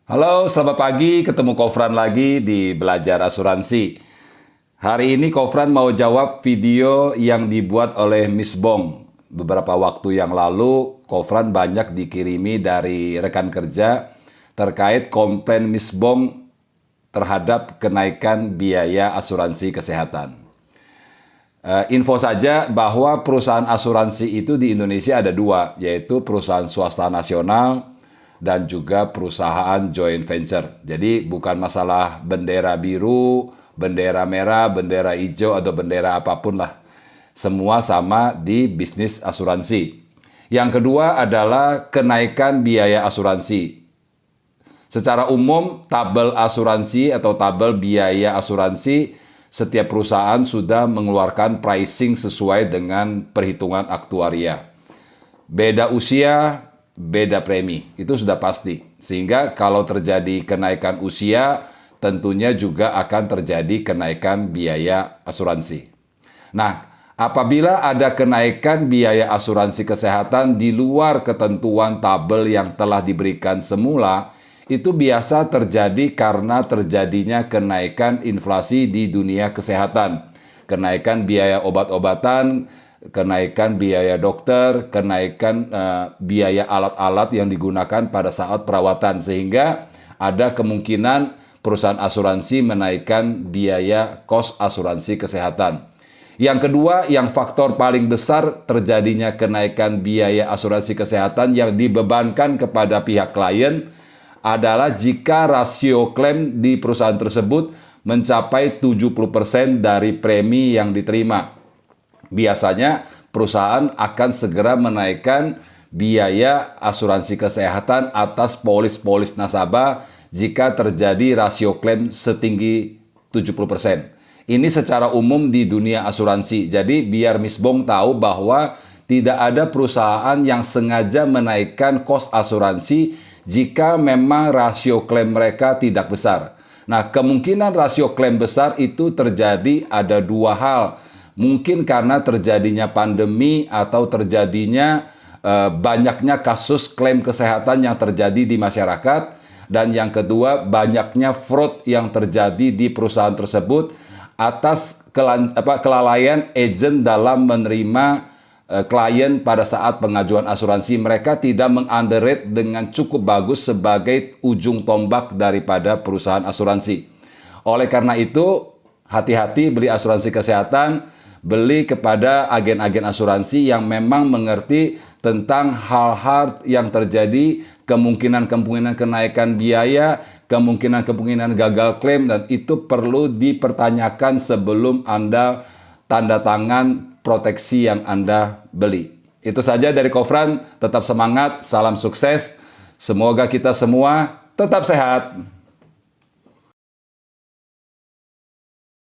Halo, selamat pagi. Ketemu Kofran lagi di Belajar Asuransi. Hari ini Kofran mau jawab video yang dibuat oleh Miss Bong. Beberapa waktu yang lalu, Kofran banyak dikirimi dari rekan kerja terkait komplain Miss Bong terhadap kenaikan biaya asuransi kesehatan. Info saja bahwa perusahaan asuransi itu di Indonesia ada dua, yaitu perusahaan swasta nasional dan juga perusahaan joint venture. Jadi bukan masalah bendera biru, bendera merah, bendera hijau, atau bendera apapun lah. Semua sama di bisnis asuransi. Yang kedua adalah kenaikan biaya asuransi. Secara umum, tabel asuransi atau tabel biaya asuransi setiap perusahaan sudah mengeluarkan pricing sesuai dengan perhitungan aktuaria. Beda usia, beda premi, itu sudah pasti. Sehingga kalau terjadi kenaikan usia, tentunya juga akan terjadi kenaikan biaya asuransi. Nah, apabila ada kenaikan biaya asuransi kesehatan di luar ketentuan tabel yang telah diberikan semula, itu biasa terjadi karena terjadinya kenaikan inflasi di dunia kesehatan. Kenaikan biaya obat-obatan, kenaikan biaya dokter, kenaikan biaya alat-alat yang digunakan pada saat perawatan, sehingga ada kemungkinan perusahaan asuransi menaikkan biaya kos asuransi kesehatan. Yang kedua, yang faktor paling besar terjadinya kenaikan biaya asuransi kesehatan yang dibebankan kepada pihak klien adalah jika rasio klaim di perusahaan tersebut mencapai 70% dari premi yang diterima. Biasanya perusahaan akan segera menaikkan biaya asuransi kesehatan atas polis-polis nasabah jika terjadi rasio klaim setinggi 70%. Ini secara umum di dunia asuransi. Jadi biar Miss Bong tahu bahwa tidak ada perusahaan yang sengaja menaikkan kos asuransi jika memang rasio klaim mereka tidak besar. Nah, kemungkinan rasio klaim besar itu terjadi ada dua hal. Mungkin karena terjadinya pandemi atau terjadinya banyaknya kasus klaim kesehatan yang terjadi di masyarakat. Dan yang kedua, banyaknya fraud yang terjadi di perusahaan tersebut atas kelalaian agen dalam menerima klien pada saat pengajuan asuransi. Mereka tidak meng-underrate dengan cukup bagus sebagai ujung tombak daripada perusahaan asuransi. Oleh karena itu, hati-hati beli asuransi kesehatan, beli kepada agen-agen asuransi yang memang mengerti tentang hal-hal yang terjadi, kemungkinan-kemungkinan kenaikan biaya, kemungkinan-kemungkinan gagal klaim, dan itu perlu dipertanyakan sebelum Anda tanda tangan proteksi yang Anda beli. Itu saja dari Kofran, tetap semangat, salam sukses. Semoga kita semua tetap sehat.